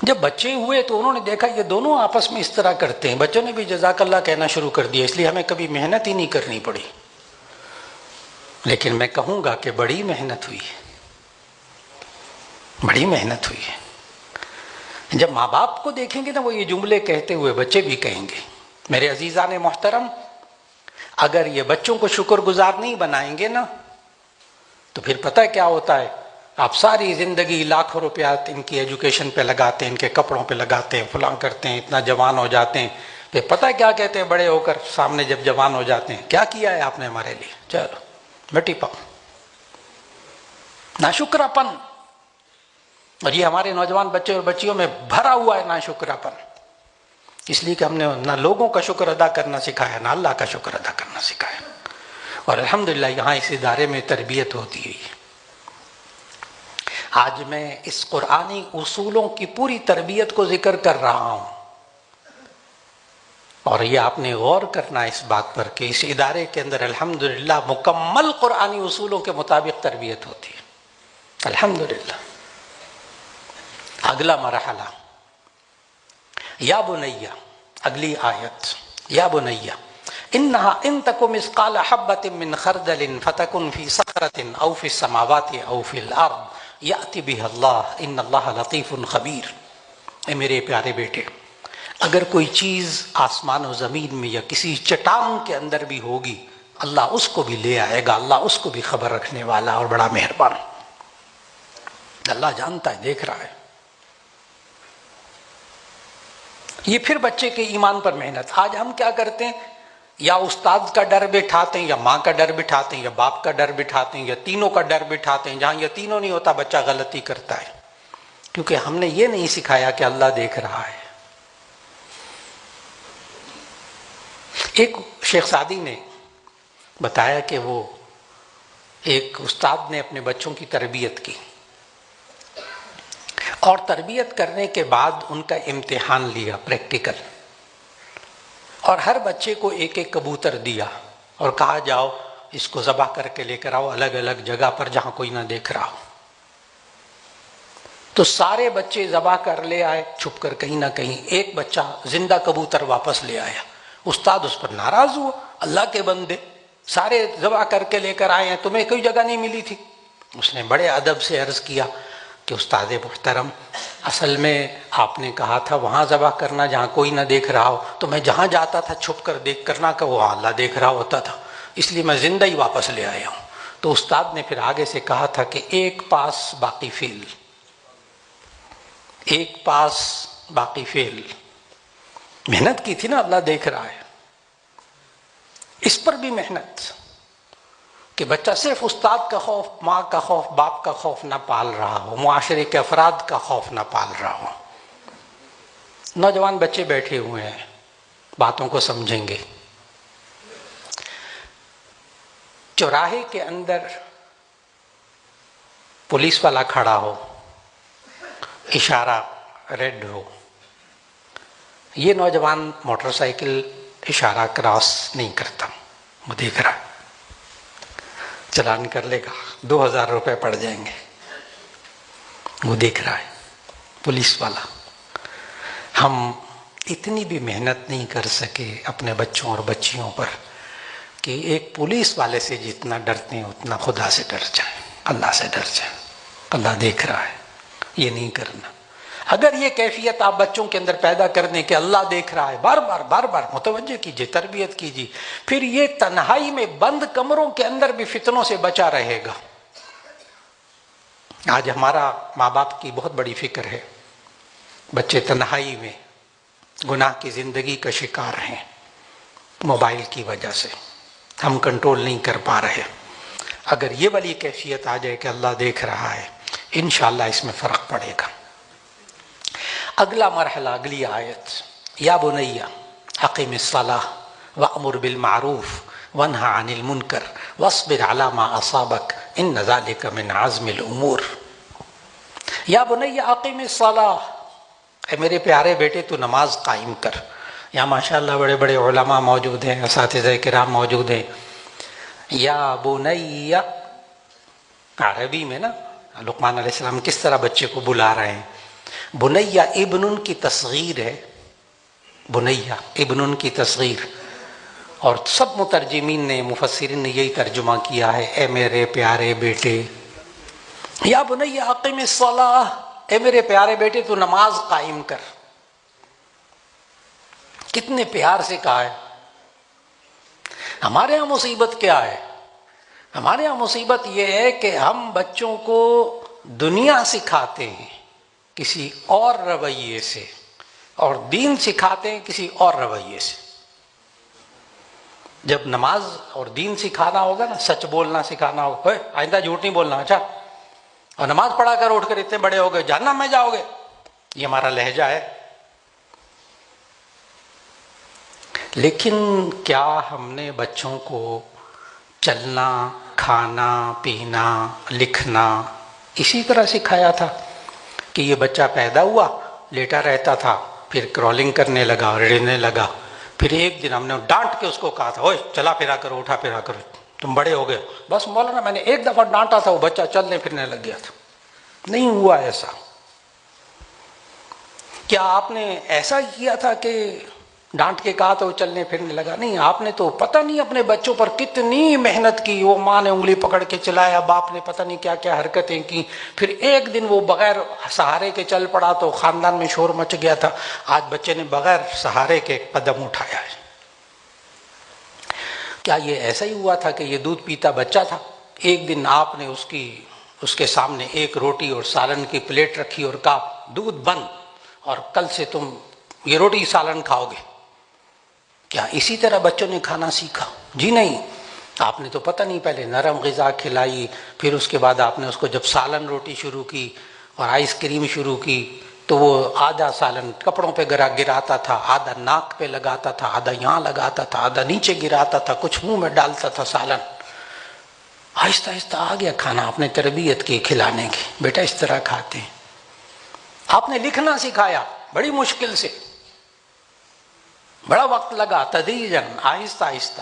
جب بچے ہوئے تو انہوں نے دیکھا یہ دونوں آپس میں اس طرح کرتے ہیں، بچوں نے بھی جزاک اللہ کہنا شروع کر دیا، اس لیے ہمیں کبھی محنت ہی نہیں کرنی پڑی۔ لیکن میں کہوں گا کہ بڑی محنت ہوئی ہے، بڑی محنت ہوئی ہے۔ جب ماں باپ کو دیکھیں گے نا وہ یہ جملے کہتے ہوئے بچے بھی کہیں گے۔ میرے عزیزان محترم، اگر یہ بچوں کو شکر گزار نہیں بنائیں گے نا تو پھر پتہ کیا ہوتا ہے، آپ ساری زندگی لاکھوں روپیات ان کی ایجوکیشن پہ لگاتے ہیں، ان کے کپڑوں پہ لگاتے ہیں، فلاں کرتے ہیں، اتنا جوان ہو جاتے ہیں، پھر پتہ کیا کہتے ہیں بڑے ہو کر سامنے جب جوان ہو جاتے ہیں، کیا کیا ہے آپ نے ہمارے لیے؟ چلو مٹی پاؤ، ناشکراپن۔ اور یہ ہمارے نوجوان بچے اور بچیوں میں بھرا ہوا ہے ناشکراپن، اس لیے کہ ہم نے نہ لوگوں کا شکر ادا کرنا سکھایا، نہ اللہ کا شکر ادا کرنا سکھایا۔ اور الحمدللہ یہاں اس ادارے میں تربیت ہوتی ہے۔ آج میں اس قرآنی اصولوں کی پوری تربیت کو ذکر کر رہا ہوں، اور یہ آپ نے غور کرنا اس بات پر کہ اس ادارے کے اندر الحمدللہ مکمل قرآنی اصولوں کے مطابق تربیت ہوتی ہے، الحمدللہ۔ اگلا مرحلہ، یا بنیہ، اگلی آیت، یا بنیہ انہا ان تک مثقال حبۃ من خردل فتکن فی صخرۃ او فی السماوات او فی الارض یأتی بها اللہ ان اللہ لطیف خبیر۔ اے میرے پیارے بیٹے، اگر کوئی چیز آسمان و زمین میں یا کسی چٹان کے اندر بھی ہوگی اللہ اس کو بھی لے آئے گا، اللہ اس کو بھی خبر رکھنے والا اور بڑا مہربان، اللہ جانتا ہے، دیکھ رہا ہے۔ یہ پھر بچے کے ایمان پر محنت۔ آج ہم کیا کرتے ہیں، یا استاد کا ڈر بٹھاتے ہیں، یا ماں کا ڈر بٹھاتے ہیں، یا باپ کا ڈر بٹھاتے ہیں، یا تینوں کا ڈر بٹھاتے ہیں۔ جہاں یہ تینوں نہیں ہوتا بچہ غلطی کرتا ہے، کیونکہ ہم نے یہ نہیں سکھایا کہ اللہ دیکھ رہا ہے۔ ایک شیخ سعدی نے بتایا کہ وہ ایک استاد نے اپنے بچوں کی تربیت کی اور تربیت کرنے کے بعد ان کا امتحان لیا پریکٹیکل، اور ہر بچے کو ایک ایک کبوتر دیا اور کہا جاؤ اس کو ذبح کر کے لے کر آؤ الگ الگ جگہ پر جہاں کوئی نہ دیکھ رہا ہو۔ تو سارے بچے ذبح کر لے آئے چھپ کر کہیں نہ کہیں، ایک بچہ زندہ کبوتر واپس لے آیا۔ استاد اس پر ناراض ہوا، اللہ کے بندے سارے ذبح کر کے لے کر آئے ہیں، تمہیں کوئی جگہ نہیں ملی تھی؟ اس نے بڑے ادب سے عرض کیا کہ استاد محترم، اصل میں آپ نے کہا تھا وہاں ذبح کرنا جہاں کوئی نہ دیکھ رہا ہو، تو میں جہاں جاتا تھا چھپ کر دیکھ کرنا کہ وہ اللہ دیکھ رہا ہوتا تھا، اس لیے میں زندہ ہی واپس لے آیا ہوں۔ تو استاد نے پھر آگے سے کہا تھا کہ ایک پاس باقی فیل، ایک پاس باقی فیل۔ محنت کی تھی نا، اللہ دیکھ رہا ہے۔ اس پر بھی محنت کہ بچہ صرف استاد کا خوف، ماں کا خوف، باپ کا خوف نہ پال رہا ہو، معاشرے کے افراد کا خوف نہ پال رہا ہو۔ نوجوان بچے بیٹھے ہوئے ہیں، باتوں کو سمجھیں گے۔ چوراہے کے اندر پولیس والا کھڑا ہو، اشارہ ریڈ ہو، یہ نوجوان موٹر سائیکل اشارہ کراس نہیں کرتا، وہ دیکھ رہا ہے، چلان کر لے گا، 2000 روپے پڑ جائیں گے، وہ دیکھ رہا ہے پولیس والا۔ ہم اتنی بھی محنت نہیں کر سکے اپنے بچوں اور بچیوں پر کہ ایک پولیس والے سے جتنا ڈرتے ہیں اتنا خدا سے ڈر جائیں، اللہ سے ڈر جائیں، اللہ دیکھ رہا ہے۔ یہ نہیں کرنا۔ اگر یہ کیفیت آپ بچوں کے اندر پیدا کر دیں کہ اللہ دیکھ رہا ہے، بار بار متوجہ کیجئے، تربیت کیجئے، پھر یہ تنہائی میں بند کمروں کے اندر بھی فتنوں سے بچا رہے گا۔ آج ہمارا ماں باپ کی بہت بڑی فکر ہے، بچے تنہائی میں گناہ کی زندگی کا شکار ہیں موبائل کی وجہ سے، ہم کنٹرول نہیں کر پا رہے۔ اگر یہ والی کیفیت آ جائے کہ اللہ دیکھ رہا ہے، انشاءاللہ اس میں فرق پڑے گا۔ اگلا مرحلہ، اگلی آیت، یا بنی اقم الصلاۃ وامر بالمعروف وانہی عن المنکر واصبر علی ما اصابک ان ذلک من عزم الامور۔ یا بنی اقم الصلاۃ، اے میرے پیارے بیٹے تو نماز قائم کر۔ یہاں ماشاءاللہ بڑے بڑے علماء موجود ہیں، اساتذہ کرام موجود ہیں۔ یا بنی، عربی میں نا لقمان علیہ السلام کس طرح بچے کو بلا رہے ہیں۔ بنیہ ابن کی تصغیر ہے، بنیہ ابن کی تصغیر، اور سب مترجمین نے، مفسرین نے یہی ترجمہ کیا ہے، اے میرے پیارے بیٹے۔ یا بنی اقم الصلاۃ، اے میرے پیارے بیٹے تو نماز قائم کر۔ کتنے پیار سے کہا ہے۔ ہمارے ہاں مصیبت کیا ہے؟ ہمارے ہاں مصیبت یہ ہے کہ ہم بچوں کو دنیا سکھاتے ہیں کسی اور رویے سے، اور دین سکھاتے ہیں کسی اور رویے سے۔ جب نماز اور دین سکھانا ہوگا نا، سچ بولنا سکھانا ہوگا، آئندہ جھوٹ نہیں بولنا، اچھا، اور نماز پڑھا کر اٹھ کر اتنے بڑے ہو گئے جہنم میں جاؤ گے، یہ ہمارا لہجہ ہے۔ لیکن کیا ہم نے بچوں کو چلنا، کھانا، پینا، لکھنا اسی طرح سکھایا تھا کہ یہ بچہ پیدا ہوا، لیٹا رہتا تھا، پھر کرولنگ کرنے لگا، رڑنے لگا، پھر ایک دن ہم نے ڈانٹ کے اس کو کہا تھا، اوئے چلا پھرا کرو، اٹھا پھرا کرو، تم بڑے ہو گئے۔ بس مولانا میں نے ایک دفعہ ڈانٹا تھا، وہ بچہ چلنے پھرنے لگ گیا تھا۔ نہیں ہوا ایسا۔ کیا آپ نے ایسا کیا تھا کہ ڈانٹ کے کہا تو وہ چلنے پھرنے لگا؟ نہیں، آپ نے تو پتہ نہیں اپنے بچوں پر کتنی محنت کی، وہ ماں نے انگلی پکڑ کے چلایا، باپ نے پتہ نہیں کیا کیا حرکتیں کی، پھر ایک دن وہ بغیر سہارے کے چل پڑا تو خاندان میں شور مچ گیا تھا۔ آج بچے نے بغیر سہارے کے قدم اٹھایا ہے۔ کیا یہ ایسا ہی ہوا تھا کہ یہ دودھ پیتا بچہ تھا، ایک دن آپ نے اس کے سامنے ایک روٹی اور سالن کی پلیٹ رکھی اور کہا دودھ بند، اور کل سے تم یہ روٹی سالن کھاؤ گے؟ کیا اسی طرح بچوں نے کھانا سیکھا؟ جی نہیں، آپ نے تو پتہ نہیں پہلے نرم غذا کھلائی، پھر اس کے بعد آپ نے اس کو جب سالن روٹی شروع کی اور آئس کریم شروع کی، تو وہ آدھا سالن کپڑوں پہ گراتا تھا، آدھا ناک پہ لگاتا تھا، آدھا یہاں لگاتا تھا، آدھا نیچے گراتا تھا، کچھ منہ میں ڈالتا تھا سالن۔ آہستہ آہستہ آ گیا کھانا، آپ نے تربیت کی کھلانے کی، بیٹا اس طرح کھاتے ہیں۔ آپ نے لکھنا سکھایا بڑی مشکل سے، بڑا وقت لگا، تدریجاً، آہستہ آہستہ۔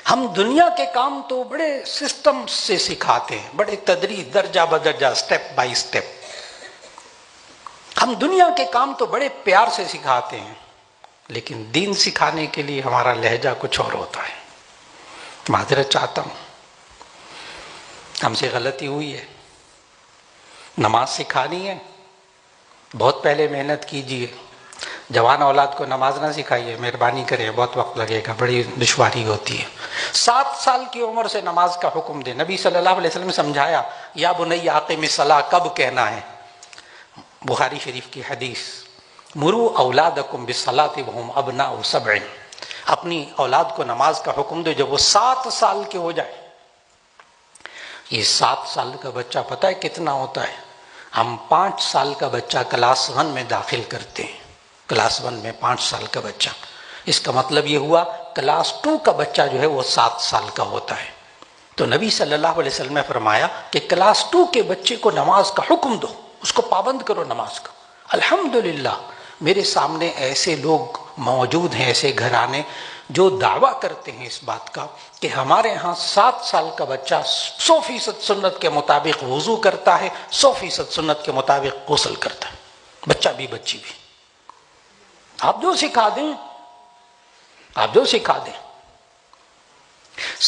ہم دنیا کے کام تو بڑے سسٹم سے سکھاتے ہیں، بڑے تدریج، درجہ بدرجہ، سٹیپ بائی سٹیپ۔ ہم دنیا کے کام تو بڑے پیار سے سکھاتے ہیں، لیکن دین سکھانے کے لیے ہمارا لہجہ کچھ اور ہوتا ہے۔ معذرت چاہتا ہوں، ہم سے غلطی ہوئی ہے۔ نماز سکھانی ہے، بہت پہلے محنت کیجیے۔ جوان اولاد کو نماز نہ سکھائیے، مہربانی کریں، بہت وقت لگے گا، بڑی دشواری ہوتی ہے۔ 7 سال کی عمر سے نماز کا حکم دے۔ نبی صلی اللہ علیہ وسلم نے سمجھایا، یا بنی اقیم الصلاۃ کب کہنا ہے۔ بخاری شریف کی حدیث، مروا اولادکم بالصلاۃ وہم ابناء 7، اپنی اولاد کو نماز کا حکم دو جب وہ 7 سال کے ہو جائے۔ یہ 7 سال کا بچہ پتہ ہے کتنا ہوتا ہے؟ ہم 5 سال کا بچہ کلاس 1 میں داخل کرتے ہیں، کلاس 1 میں 5 سال کا بچہ، اس کا مطلب یہ ہوا کلاس 2 کا بچہ جو ہے وہ 7 سال کا ہوتا ہے۔ تو نبی صلی اللہ علیہ وسلم نے فرمایا کہ کلاس 2 کے بچے کو نماز کا حکم دو، اس کو پابند کرو نماز کا۔ الحمدللہ میرے سامنے ایسے لوگ موجود ہیں، ایسے گھرانے جو دعویٰ کرتے ہیں اس بات کا کہ ہمارے ہاں 7 سال کا بچہ 100% سنت کے مطابق وضو کرتا ہے، 100% سنت کے مطابق غسل کرتا ہے، بچہ بھی بچی بھی۔ آپ جو سکھا دیں، آپ جو سکھا دیں۔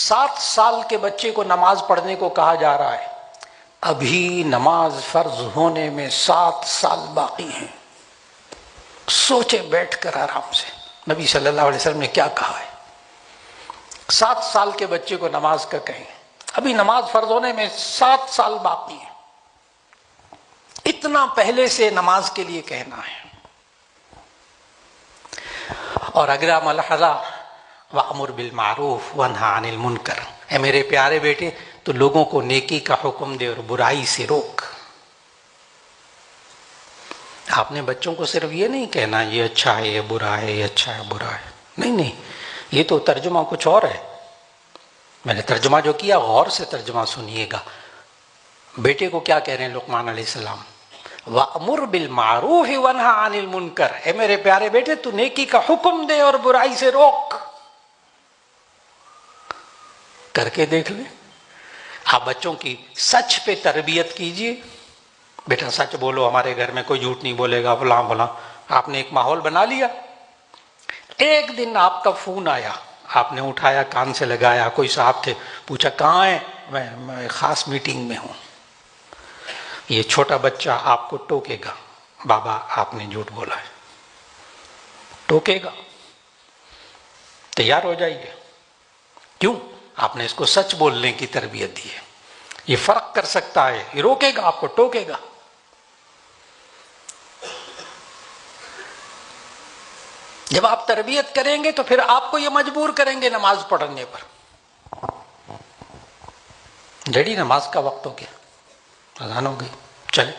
7 سال کے بچے کو نماز پڑھنے کو کہا جا رہا ہے، ابھی نماز فرض ہونے میں 7 سال باقی ہیں۔ سوچے بیٹھ کر آرام سے نبی صلی اللہ علیہ وسلم نے کیا کہا ہے۔ 7 سال کے بچے کو نماز کا کہیں، ابھی نماز فرض ہونے میں 7 سال باقی ہیں، اتنا پہلے سے نماز کے لیے کہنا ہے۔ اور اگلا ملحظہ، وَأْمُرْ بِالْمَعْرُوفِ وَانْهَ عَنِ الْمُنْكَرِ، اے میرے پیارے بیٹے تو لوگوں کو نیکی کا حکم دے اور برائی سے روک۔ آپ نے بچوں کو صرف یہ نہیں کہنا یہ اچھا ہے یہ برا ہے، یہ اچھا ہے برا ہے، نہیں نہیں، یہ تو ترجمہ کچھ اور ہے۔ میں نے ترجمہ جو کیا غور سے ترجمہ سنیے گا۔ بیٹے کو کیا کہہ رہے ہیں لقمان علیہ السلام؟ وَأْمُرْ بِالْمَعْرُوفِ وَانْهَ عَنِ الْمُنْكَرِ، اے میرے پیارے بیٹے تو نیکی کا حکم دے اور برائی سے روک۔ کر کے دیکھ لیں۔ آپ بچوں کی سچ پہ تربیت کیجیے، بیٹا سچ بولو، ہمارے گھر میں کوئی جھوٹ نہیں بولے گا، فلاں فلاں۔ آپ نے ایک ماحول بنا لیا۔ ایک دن آپ کا فون آیا، آپ نے اٹھایا، کان سے لگایا، کوئی صاحب تھے، پوچھا کہاں ہے؟ میں خاص میٹنگ میں ہوں۔ یہ چھوٹا بچہ آپ کو ٹوکے گا، بابا آپ نے جھوٹ بولا ہے، ٹوکے گا، تیار ہو جائیے۔ کیوں؟ آپ نے اس کو سچ بولنے کی تربیت دی ہے۔ یہ فرق کر سکتا ہے، یہ روکے گا، آپ کو ٹوکے گا۔ جب آپ تربیت کریں گے تو پھر آپ کو یہ مجبور کریں گے نماز پڑھنے پر۔ ڈیڈی نماز کا وقت ہو گیا، اذان ہو گئی، چلے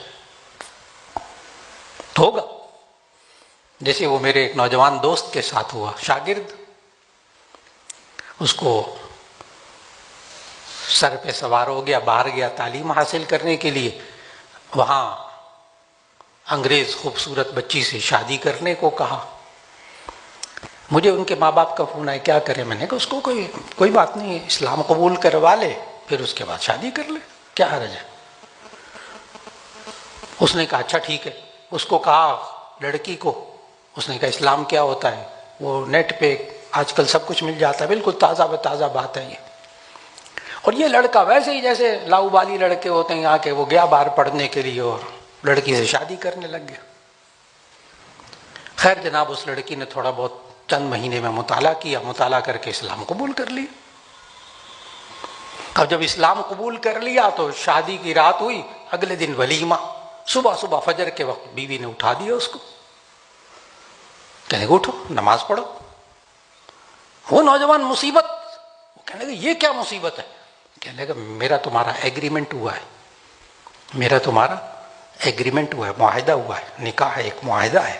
ہوگا۔ جیسے وہ میرے ایک نوجوان دوست کے ساتھ ہوا، شاگرد، اس کو سر پہ سوار ہو گیا، باہر گیا تعلیم حاصل کرنے کے لیے، وہاں انگریز خوبصورت بچی سے شادی کرنے کو کہا۔ مجھے ان کے ماں باپ کا فون آیا، کیا کریں؟ میں نے کہا اس کو کوئی بات نہیں، اسلام قبول کروا لے، پھر اس کے بعد شادی کر لے، کیا حرج ہے؟ اس نے کہا اچھا ٹھیک ہے۔ اس کو کہا لڑکی کو، اس نے کہا اسلام کیا ہوتا ہے؟ وہ نیٹ پہ آج کل سب کچھ مل جاتا ہے، بالکل تازہ بتازہ بات ہے یہ۔ اور یہ لڑکا ویسے ہی جیسے لاؤبالی لڑکے ہوتے ہیں یہاں کے، وہ گیا باہر پڑھنے کے لیے اور لڑکی سے شادی کرنے لگ گیا۔ خیر جناب، اس لڑکی نے تھوڑا بہت چند مہینے میں مطالعہ کیا، مطالعہ کر کے اسلام قبول کر لیا۔ اب جب اسلام قبول کر لیا تو شادی کی رات ہوئی، اگلے دن ولیمہ، صبح فجر کے وقت بیوی نے اٹھا دیا اس کو، کہنے کہ اٹھو نماز پڑھو۔ وہ نوجوان مصیبت، وہ کہنے کہ یہ کیا مصیبت ہے؟ کہنے لگا میرا تمہارا ایگریمنٹ ہوا ہے، میرا تمہارا ایگریمنٹ ہوا ہے، معاہدہ ہوا ہے، نکاح ہے، ایک معاہدہ ہے.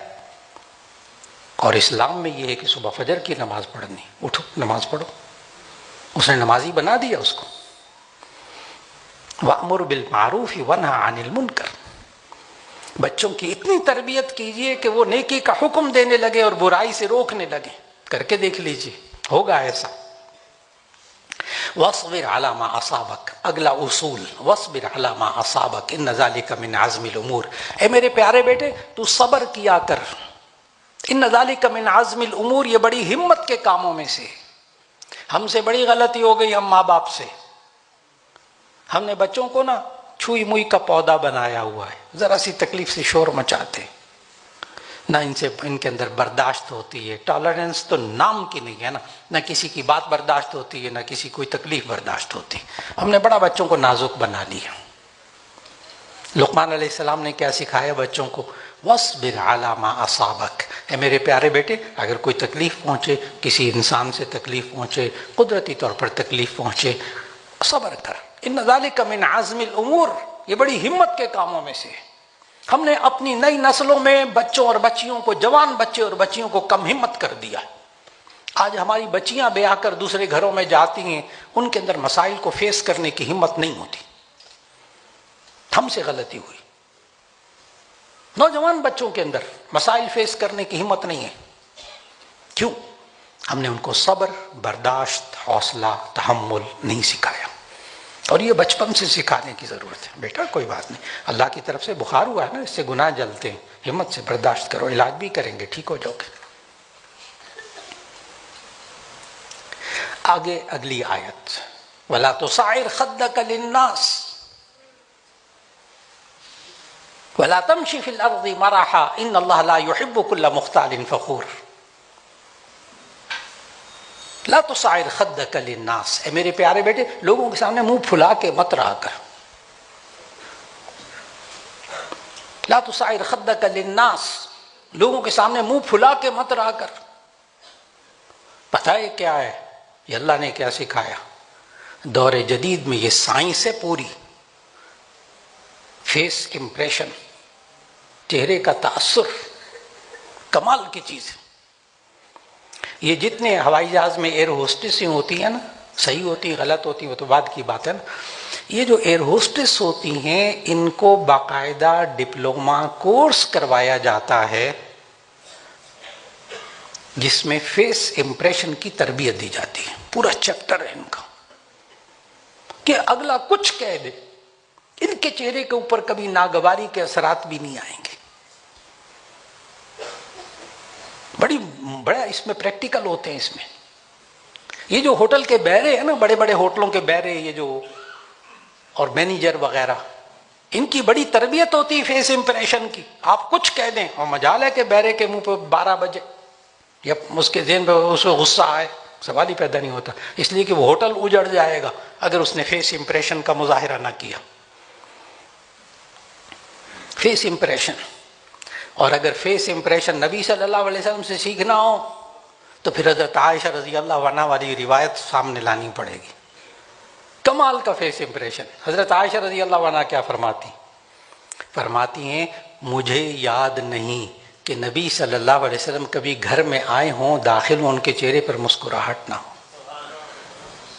اور اسلام میں یہ ہے کہ صبح فجر کی نماز پڑھنی، اٹھو نماز پڑھو. اس نے نمازی بنا دیا اس کو. وَأْمُرْ بِالْمَعْرُوفِ وَانْهَ عَنِ الْمُنْكَرِ. بچوں کی اتنی تربیت کیجئے کہ وہ نیکی کا حکم دینے لگے اور برائی سے روکنے لگے. کر کے دیکھ لیجئے، ہوگا ایسا. وَاصْبِرْ عَلَى مَا أَصَابَكَ. اگلا اصول، وَاصْبِرْ عَلَى مَا أَصَابَكَ إِنَّ ذَلِكَ مِنْ عَزْمِ الْأُمُورِ. اے میرے پیارے بیٹے تو صبر کیا کر. ان ذالک من عزم الامور، یہ بڑی ہمت کے کاموں میں سے. ہم سے بڑی غلطی ہو گئی، ہم ماں باپ سے. ہم نے بچوں کو نا چھوئی موئی کا پودا بنایا ہوا ہے، ذرا سی تکلیف سے شور مچاتے، نہ ان کے اندر برداشت ہوتی ہے. ٹالرنس تو نام کی نہیں ہے نا، نہ کسی کی بات برداشت ہوتی ہے، نہ کسی کوئی تکلیف برداشت ہوتی. ہم نے بڑا بچوں کو نازک بنا لیا. لقمان علیہ السلام نے کیا سکھایا بچوں کو؟ وَاصْبِرْ عَلَى مَا أَصَابَكَ. اے میرے پیارے بیٹے اگر کوئی تکلیف پہنچے، کسی انسان سے تکلیف پہنچے، قدرتی طور پر تکلیف پہنچے، صبر کر. ان ذالک من عزم الامور، یہ بڑی ہمت کے کاموں میں سے. ہم نے اپنی نئی نسلوں میں بچوں اور بچیوں کو، جوان بچے اور بچیوں کو کم ہمت کر دیا. آج ہماری بچیاں بیاہ کر دوسرے گھروں میں جاتی ہیں، ان کے اندر مسائل کو فیس کرنے کی ہمت نہیں ہوتی. ہم سے غلطی ہوئی. نوجوان بچوں کے اندر مسائل فیس کرنے کی ہمت نہیں ہے. کیوں؟ ہم نے ان کو صبر، برداشت، حوصلہ، تحمل نہیں سکھایا. اور یہ بچپن سے سکھانے کی ضرورت ہے. بیٹا کوئی بات نہیں، اللہ کی طرف سے بخار ہوا ہے نا، اس سے گناہ جلتے ہیں، ہمت سے برداشت کرو، علاج بھی کریں گے، ٹھیک ہو جاؤ گے. آگے اگلی آیت، وَلَا تُصَعِّرْ خَدَّكَ لِلنَّاسِ وَلَا تَمْشِ فِي الْأَرْضِ مَرَحًا إِنَّ اللَّهَ لَا يُحِبُّ كُلَّ مُخْتَالٍ فَخُورٍ. لا تُصَعِّرْ خَدَّكَ لِلنَّاسِ. اے میرے پیارے بیٹے لوگوں کے سامنے منہ پھلا کے مت رہا کر. لا تُصَعِّرْ خَدَّكَ لِلنَّاسِ، لوگوں کے سامنے منہ پھلا کے مت رہا کر. پتہ ہے کیا ہے یہ اللہ نے کیا سکھایا؟ دور جدید میں یہ سائنس ہے پوری. فیس امپریشن، چہرے کا تاثر، کمال کی چیز ہے. یہ جتنے ہوائی جہاز میں ایئر ہوسٹسیں ہوتی ہیں نا، صحیح ہوتی ہیں غلط ہوتی ہیں وہ تو بعد کی بات ہے نا. یہ جو ایئر ہوسٹس ہوتی ہیں ان کو باقاعدہ ڈپلومہ کورس کروایا جاتا ہے جس میں فیس امپریشن کی تربیت دی جاتی ہے. پورا چیپٹر ہے ان کا کہ اگلا کچھ کہہ دے، ان کے چہرے کے اوپر کبھی ناگواری کے اثرات بھی نہیں آئیں گے. بڑا اس میں پریکٹیکل ہوتے ہیں. اس میں یہ جو ہوٹل کے بیرے ہیں نا، بڑے بڑے ہوٹلوں کے بیرے، یہ جو اور مینیجر وغیرہ، ان کی بڑی تربیت ہوتی ہے فیس امپریشن کی. آپ کچھ کہہ دیں اور مجال ہے کہ بیرے کے منہ پہ 12 بجے یا اس کے ذہن پہ اس کو غصہ آئے، سوال ہی پیدا نہیں ہوتا. اس لیے کہ وہ ہوٹل اجڑ جائے گا اگر اس نے فیس امپریشن کا مظاہرہ نہ کیا. Face impression. اور اگر فیس امپریشن نبی صلی اللہ علیہ وسلم سے سیکھنا ہو تو پھر حضرت عائشہ رضی اللہ عنہا والی روایت سامنے لانی پڑے گی. کمال کا فیس امپریشن. حضرت عائشہ رضی اللہ عنہا کیا فرماتی ہیں مجھے یاد نہیں کہ نبی صلی اللہ علیہ وسلم کبھی گھر میں آئے ہوں، داخل ہوں، ان کے چہرے پر مسکراہٹ نہ ہو.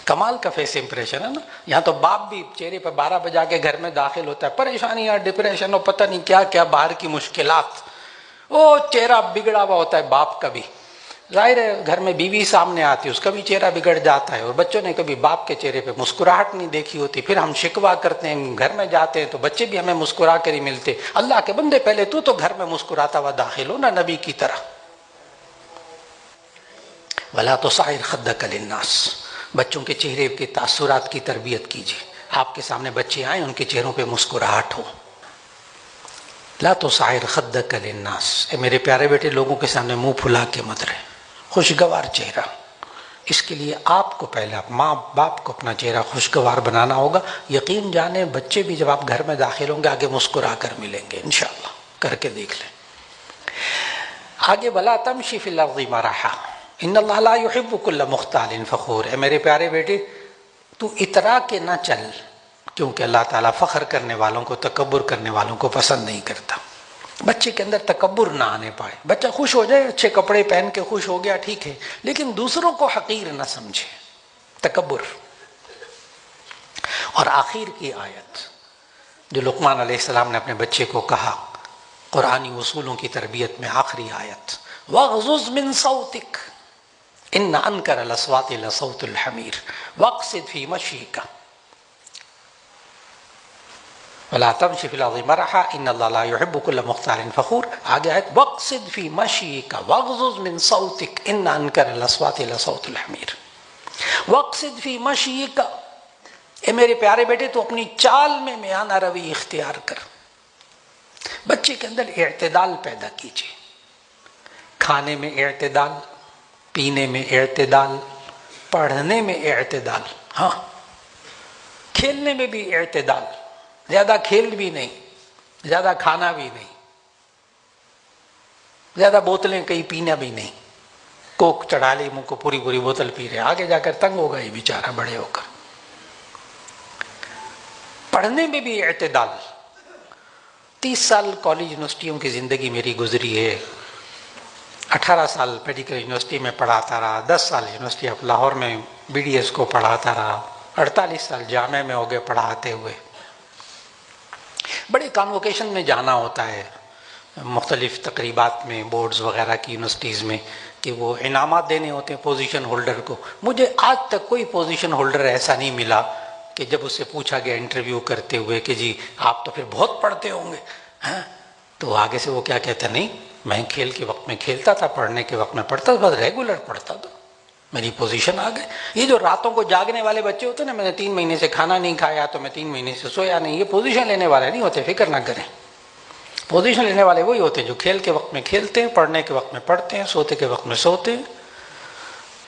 کمال کا فیس امپریشن ہے نا. یہاں تو باپ بھی چہرے پر 12 بجے آ کے گھر میں داخل ہوتا ہے، پریشانیاں، ڈپریشن اور پتہ نہیں کیا کیا باہر کی مشکلات، وہ چہرہ بگڑا ہوا ہوتا ہے باپ کا بھی. ظاہر ہے گھر میں بیوی سامنے آتی ہے، اس کا بھی چہرہ بگڑ جاتا ہے. اور بچوں نے کبھی باپ کے چہرے پہ مسکراہٹ نہیں دیکھی ہوتی. پھر ہم شکوہ کرتے ہیں، گھر میں جاتے ہیں تو بچے بھی ہمیں مسکرا کر ہی ملتے. اللہ کے بندے پہلے تو گھر میں مسکراتا ہوا داخل ہو نا نبی کی طرح. وَلَا تُصَعِّرْ خَدَّكَ لِلنَّاسِ. بچوں کے چہرے کے تاثرات کی تربیت کیجیے. آپ کے سامنے بچے آئیں، ان کے چہروں پہ مسکراہٹ ہو. لا تُصَعِّرْ خَدَّكَ لِلنَّاسِ. اے میرے پیارے بیٹے لوگوں کے سامنے منہ پھلا کے مت رہے. خوشگوار چہرہ. اس کے لیے آپ کو پہلے ماں باپ کو اپنا چہرہ خوشگوار بنانا ہوگا. یقین جانیں بچے بھی جب آپ گھر میں داخل ہوں گے آگے مسکرا کر ملیں گے انشاءاللہ. کر کے دیکھ لیں. آگے وَلَا تَمْشِ فِي الْأَرْضِ مَرَحًا إِنَّ اللَّهَ لَا يُحِبُّ كُلَّ مُخْتَالٍ فَخُورٍ. اے میرے پیارے بیٹے تو اترا کے نہ چل کیونکہ اللہ تعالیٰ فخر کرنے والوں کو، تکبر کرنے والوں کو پسند نہیں کرتا۔ بچے کے اندر تکبر نہ آنے پائے، بچہ خوش ہو جائے، اچھے کپڑے پہن کے خوش ہو گیا، ٹھیک ہے، لیکن دوسروں کو حقیر نہ سمجھے، تکبر۔ اور آخر کی آیت جو لقمان علیہ السلام نے اپنے بچے کو کہا قرآنی اصولوں کی تربیت میں، آخری آیت، وَاغْضُضْ مِن صَوْتِكَ إِنَّ أَنْكَرَ الْأَصْوَاتِ لَصَوْتُ الْحَمِيرِ وَاقْصِدْ فِي مَشْيِكَ وَلَا تَمْشِ فِي الْأَرْضِ مَرَحًا إِنَّ اللَّهَ لَا يُحِبُّ كُلَّ مُخْتَالٍ فَخُورٍ۔ آگے آیت وَاقْصِدْ فِي مَشْيِكَ وَاغْضُضْ مِن صَوْتِكَ إِنَّ أَنْكَرَ الْأَصْوَاتِ لَصَوْتُ الْحَمِيرِ۔ وَاقْصِدْ فِي مَشْيِكَ، اے میرے پیارے بیٹے تو اپنی چال میں میانہ روی اختیار کر۔ بچے کے اندر اعتدال پیدا کیجیے، کھانے میں اعتدال، پینے میں اعتدال، پڑھنے میں اعتدال، ہاں کھیلنے میں بھی اعتدال، زیادہ کھیل بھی نہیں، زیادہ کھانا بھی نہیں، زیادہ بوتلیں کہیں پینا بھی نہیں، کوک چڑھا لی منہ کو، پوری بوتل پی رہے، آگے جا کر تنگ ہوگا یہ بیچارہ بڑے ہو کر۔ پڑھنے میں بھی اعتدال۔ 30 سال کالج یونیورسٹیوں کی زندگی میری گزری ہے، 18 سال میڈیکل یونیورسٹی میں پڑھاتا رہا، 10 سال یونیورسٹی آف لاہور میں BDS کو پڑھاتا رہا، 48 سال جامعہ میں ہو گئے پڑھاتے ہوئے۔ بڑے کانوکیشن میں جانا ہوتا ہے، مختلف تقریبات میں، بورڈز وغیرہ کی یونیورسٹیز میں، کہ وہ انعامات دینے ہوتے ہیں پوزیشن ہولڈر کو۔ مجھے آج تک کوئی پوزیشن ہولڈر ایسا نہیں ملا کہ جب اس سے پوچھا گیا انٹرویو کرتے ہوئے کہ جی آپ تو پھر بہت پڑھتے ہوں گے، ہاں، تو آگے سے وہ کیا کہتا، نہیں میں کھیل کے وقت میں کھیلتا تھا، پڑھنے کے وقت میں پڑھتا تھا، بس ریگولر پڑھتا تھا، میری پوزیشن آ گئی۔ یہ جو راتوں کو جاگنے والے بچے ہوتے ہیں نا، میں نے 3 مہینے سے کھانا نہیں کھایا تو میں 3 مہینے سے سویا نہیں، یہ پوزیشن لینے والے نہیں ہوتے، فکر نہ کریں۔ پوزیشن لینے والے وہی ہوتے ہیں جو کھیل کے وقت میں کھیلتے ہیں، پڑھنے کے وقت میں پڑھتے ہیں، سوتے کے وقت میں سوتے ہیں،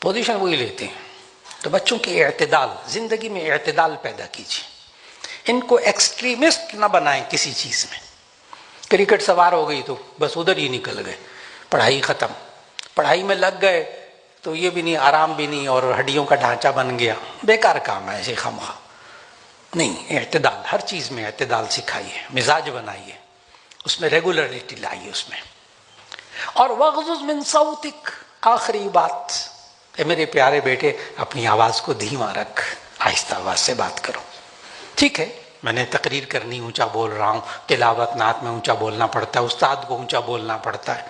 پوزیشن وہی لیتے ہیں۔ تو بچوں کے اعتدال، زندگی میں اعتدال پیدا کیجیے، ان کو ایکسٹریمسٹ نہ بنائیں کسی چیز میں۔ کرکٹ سوار ہو گئی تو بس ادھر ہی نکل گئے، پڑھائی ختم، پڑھائی میں لگ گئے تو یہ بھی نہیں، آرام بھی نہیں، اور ہڈیوں کا ڈھانچہ بن گیا، بیکار کام ہے ایسے خواہ۔ نہیں، اعتدال، ہر چیز میں اعتدال سکھائیے، مزاج بنائیے، اس میں ریگولرٹی لائیے اس میں۔ اور وَاغْضُضْ مِن صَوْتِكَ، آخری بات، اے میرے پیارے بیٹے اپنی آواز کو دھیما رکھ، آہستہ آواز سے بات کرو۔ ٹھیک ہے میں نے تقریر کرنی، اونچا بول رہا ہوں، تلاوت نعت میں اونچا بولنا پڑتا ہے، استاد کو اونچا بولنا پڑتا ہے،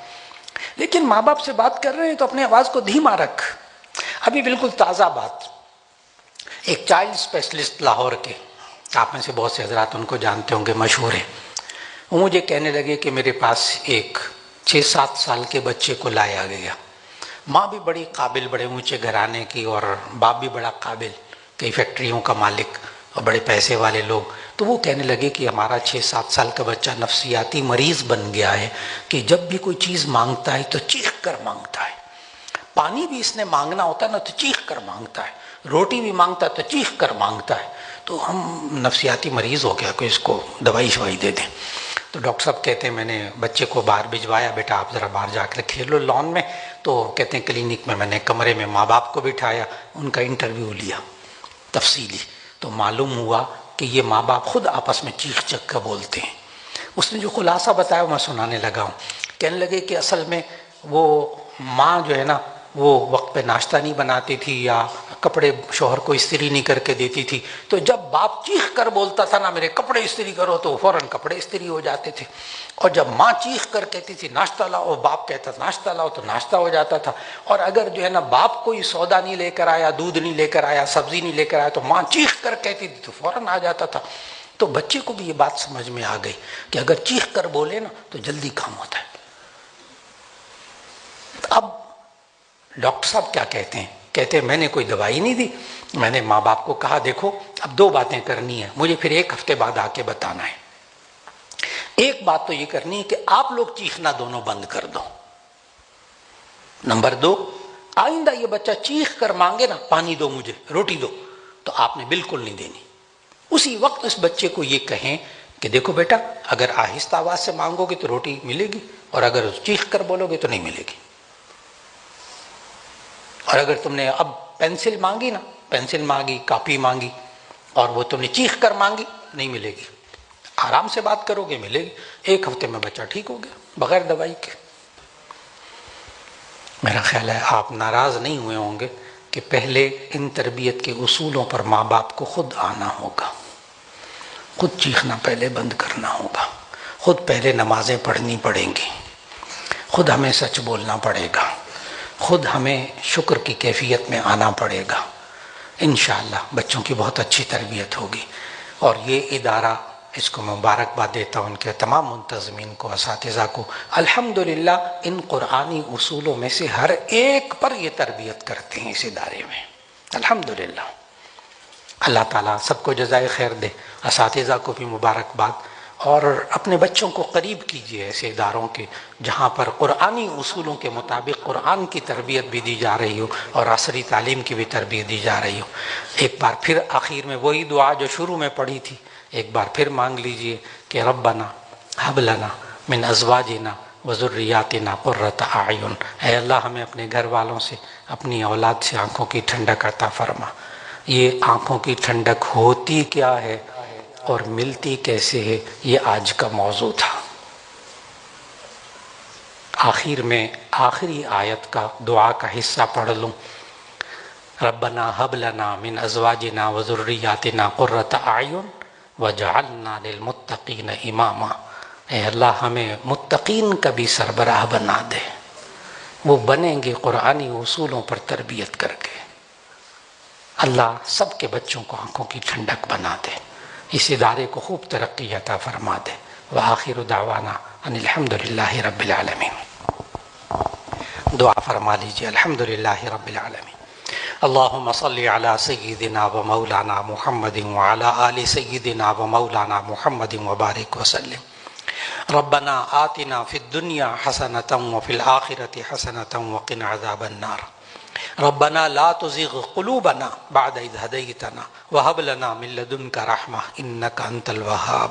لیکن ماں باپ سے بات کر رہے ہیں تو اپنی آواز کو دھیما رکھ۔ ابھی بالکل تازہ بات، ایک چائلڈ اسپیشلسٹ لاہور کے، آپ میں سے بہت سے حضرات ان کو جانتے ہوں گے، مشہور ہیں، وہ مجھے کہنے لگے کہ میرے پاس ایک 6-7 سال کے بچے کو لایا گیا، ماں بھی بڑی قابل، بڑے اونچے گھرانے کی، اور باپ بھی بڑا قابل، کئی فیکٹریوں کا مالک اور بڑے پیسے والے لوگ۔ تو وہ کہنے لگے کہ ہمارا 6-7 سال کا بچہ نفسیاتی مریض بن گیا ہے کہ جب بھی کوئی چیز مانگتا ہے تو چیخ کر مانگتا ہے، پانی بھی اس نے مانگنا ہوتا ہے نا تو چیخ کر مانگتا ہے، روٹی بھی مانگتا ہے تو چیخ کر مانگتا ہے، تو ہم نفسیاتی مریض ہو گیا کہ اس کو دوائی شوائی دے دیں۔ تو ڈاکٹر صاحب کہتے ہیں میں نے بچے کو باہر بھجوایا، بیٹا آپ ذرا باہر جا کر کھیلو لان میں، تو کہتے ہیں کلینک میں میں نے کمرے میں ماں باپ کو بٹھایا، ان کا انٹرویو لیا تفصیلی، تو معلوم ہوا کہ یہ ماں باپ خود آپس میں چیخ چک کر بولتے ہیں۔ اس نے جو خلاصہ بتایا میں سنانے لگا ہوں، کہنے لگے کہ اصل میں وہ ماں جو ہے نا وہ وقت پہ ناشتہ نہیں بناتی تھی، یا کپڑے شوہر کو استری نہیں کر کے دیتی تھی، تو جب باپ چیخ کر بولتا تھا نا میرے کپڑے استری کرو، تو فوراً کپڑے استری ہو جاتے تھے، اور جب ماں چیخ کر کہتی تھی ناشتہ لاؤ، اور باپ کہتا تھا ناشتہ لاؤ، تو ناشتہ ہو جاتا تھا، اور اگر جو ہے نا باپ کوئی سودا نہیں لے کر آیا، دودھ نہیں لے کر آیا، سبزی نہیں لے کر آیا، تو ماں چیخ کر کہتی تھی تو فوراً آ جاتا تھا۔ تو بچے کو بھی یہ بات سمجھ میں آ گئی کہ اگر چیخ کر بولے نا تو جلدی کام ہوتا ہے۔ اب ڈاکٹر صاحب کیا کہتے ہیں، کہتے ہیں میں نے کوئی دوائی نہیں دی، میں نے ماں باپ کو کہا دیکھو اب 2 باتیں کرنی ہیں، مجھے پھر 1 ہفتے بعد آ کے بتانا ہے۔ ایک بات تو یہ کرنی ہے کہ آپ لوگ چیخنا دونوں بند کر دو، نمبر 2 آئندہ یہ بچہ چیخ کر مانگے نا پانی دو مجھے، روٹی دو، تو آپ نے بالکل نہیں دینی۔ اسی وقت اس بچے کو یہ کہیں کہ دیکھو بیٹا اگر آہستہ آواز سے مانگو گے تو روٹی ملے گی، اور اگر چیخ کر بولو گے تو نہیں ملے گی۔ اور اگر تم نے اب پینسل مانگی نا، پینسل مانگی، کاپی مانگی، اور وہ تم نے چیخ کر مانگی نہیں ملے گی، آرام سے بات کرو گے ملے گی۔ 1 ہفتے میں بچہ ٹھیک ہو گیا بغیر دوائی کے۔ میرا خیال ہے آپ ناراض نہیں ہوئے ہوں گے کہ پہلے ان تربیت کے اصولوں پر ماں باپ کو خود آنا ہوگا، خود چیخنا پہلے بند کرنا ہوگا، خود پہلے نمازیں پڑھنی پڑیں گی، خود ہمیں سچ بولنا پڑے گا، خود ہمیں شکر کی کیفیت میں آنا پڑے گا۔ انشاءاللہ بچوں کی بہت اچھی تربیت ہوگی۔ اور یہ ادارہ، اس کو مبارکباد دیتا ہوں ان کے تمام منتظمین کو، اساتذہ کو۔ الحمدللہ ان قرآنی اصولوں میں سے ہر ایک پر یہ تربیت کرتے ہیں اس ادارے میں، الحمدللہ۔ اللہ تعالیٰ سب کو جزائے خیر دے، اساتذہ کو بھی مبارکباد۔ اور اپنے بچوں کو قریب کیجیے ایسے اداروں کے جہاں پر قرآنی اصولوں کے مطابق قرآن کی تربیت بھی دی جا رہی ہو اور عصری تعلیم کی بھی تربیت دی جا رہی ہو۔ ایک بار پھر آخر میں وہی دعا جو شروع میں پڑھی تھی ایک بار پھر مانگ لیجئے کہ ربنا ہب لنا من ازواجنا وذریاتنا قرۃ اعین، اے اللہ ہمیں اپنے گھر والوں سے، اپنی اولاد سے آنکھوں کی ٹھنڈک عطا فرما۔ یہ آنکھوں کی ٹھنڈک ہوتی کیا ہے اور ملتی کیسے ہے، یہ آج کا موضوع تھا۔ آخر میں آخری آیت کا دعا کا حصہ پڑھ لوں۔ ربنا ہب لنا من ازواجنا وذریاتنا قرۃ اعین وجعلنا للمتقین اماما، اے اللہ ہمیں متقین کا بھی سربراہ بنا دے، وہ بنیں گے قرآنی اصولوں پر تربیت کر کے۔ اللہ سب کے بچوں کو آنکھوں کی ٹھنڈک بنا دے، اس ادارے کو خوب ترقی عطا فرما دے۔ وآخر دعوانا ان الحمدللہ رب العالمین۔ دعا فرما لیجیے۔ الحمدللہ رب العالمین۔ اللہم صلی علی سیدنا و مولانا محمد وعلی آل سیدنا و مولانا محمد وبارک وسلم۔ ربنا آتنا فی الدنیا حسنۃ وفی الآخرۃ حسنۃ وقنا عذاب النار۔ ربنا لا تزغ قلوبنا بعد اذ ہدیتنا وہب لنا من لدنک رحمہ انک انت الوہاب۔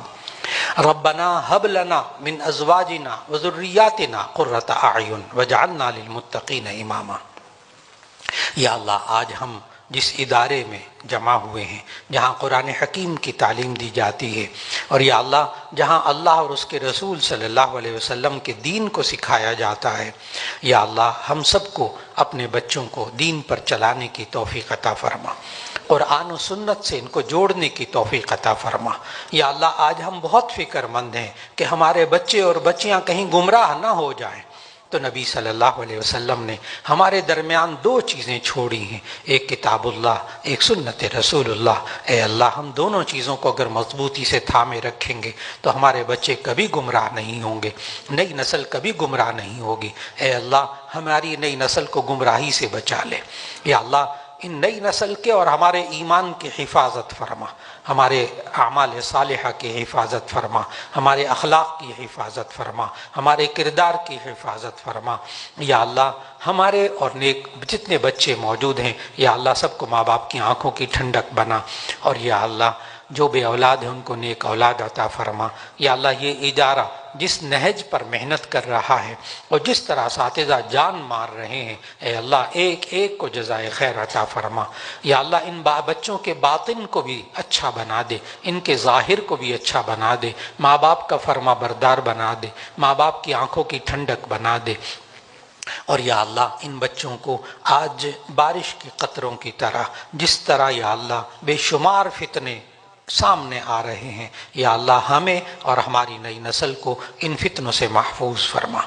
ربنا ہب لنا من ازواجنا وذریاتنا قرۃ اعین وجعلنا للمتقین اماما۔ یا اللہ آج ہم جس ادارے میں جمع ہوئے ہیں جہاں قرآن حکیم کی تعلیم دی جاتی ہے، اور یا اللہ جہاں اللہ اور اس کے رسول صلی اللہ علیہ وسلم کے دین کو سکھایا جاتا ہے، یا اللہ ہم سب کو اپنے بچوں کو دین پر چلانے کی توفیق عطا فرما، قرآن و سنت سے ان کو جوڑنے کی توفیق عطا فرما۔ یا اللہ آج ہم بہت فکر مند ہیں کہ ہمارے بچے اور بچیاں کہیں گمراہ نہ ہو جائیں، تو نبی صلی اللہ علیہ وسلم نے ہمارے درمیان 2 چیزیں چھوڑی ہیں، ایک کتاب اللہ، ایک سنت رسول اللہ۔ اے اللہ ہم دونوں چیزوں کو اگر مضبوطی سے تھامے رکھیں گے تو ہمارے بچے کبھی گمراہ نہیں ہوں گے، نئی نسل کبھی گمراہ نہیں ہوگی۔ اے اللہ ہماری نئی نسل کو گمراہی سے بچا لے۔ یا اللہ ان نئی نسل کے اور ہمارے ایمان کی حفاظت فرما، ہمارے اعمال صالحہ کی حفاظت فرما، ہمارے اخلاق کی حفاظت فرما، ہمارے کردار کی حفاظت فرما۔ یا اللہ ہمارے اور نیک جتنے بچے موجود ہیں یا اللہ سب کو ماں باپ کی آنکھوں کی ٹھنڈک بنا، اور یا اللہ جو بے اولاد ہیں ان کو نیک اولاد عطا فرما۔ یا اللہ یہ ادارہ جس نہج پر محنت کر رہا ہے اور جس طرح اساتذہ جان مار رہے ہیں، اے اللہ ایک ایک کو جزائے خیر عطا فرما۔ یا اللہ ان بچوں کے باطن کو بھی اچھا بنا دے، ان کے ظاہر کو بھی اچھا بنا دے، ماں باپ کا فرما بردار بنا دے، ماں باپ کی آنکھوں کی ٹھنڈک بنا دے۔ اور یا اللہ ان بچوں کو آج بارش کے قطروں کی طرح جس طرح یا اللہ بے شمار فتنے سامنے آ رہے ہیں، یا اللہ ہمیں اور ہماری نئی نسل کو ان فتنوں سے محفوظ فرما۔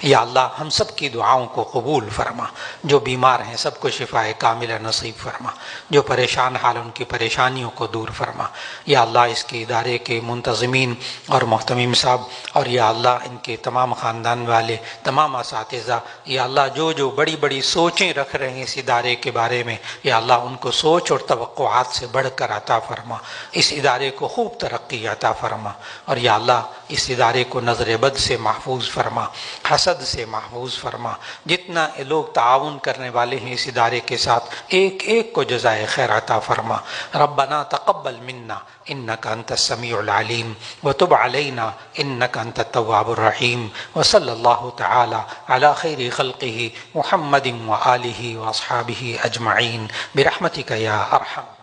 یا اللہ ہم سب کی دعاؤں کو قبول فرما، جو بیمار ہیں سب کو شفاء کاملہ نصیب فرما، جو پریشان حال ان کی پریشانیوں کو دور فرما۔ یا اللہ اس کے ادارے کے منتظمین اور محتمم صاحب، اور یا اللہ ان کے تمام خاندان والے، تمام اساتذہ، یا اللہ جو جو بڑی بڑی سوچیں رکھ رہے ہیں اس ادارے کے بارے میں، یا اللہ ان کو سوچ اور توقعات سے بڑھ کر عطا فرما، اس ادارے کو خوب ترقی عطا فرما۔ اور یا اللہ اس ادارے کو نظر بد سے محفوظ فرما، حسد سے محفوظ فرما۔ جتنا لوگ تعاون کرنے والے ہیں اس ادارے کے ساتھ ایک ایک کو جزائے خیر عطا فرما۔ ربنا تقبل منا انک انت السمیع العلیم وتب علینا انک انت التواب الرحیم، وصلی اللہ تعالی علی خیر خلقہ محمد وآلہ واصحابہ اجمعین برحمتک یا ارحم۔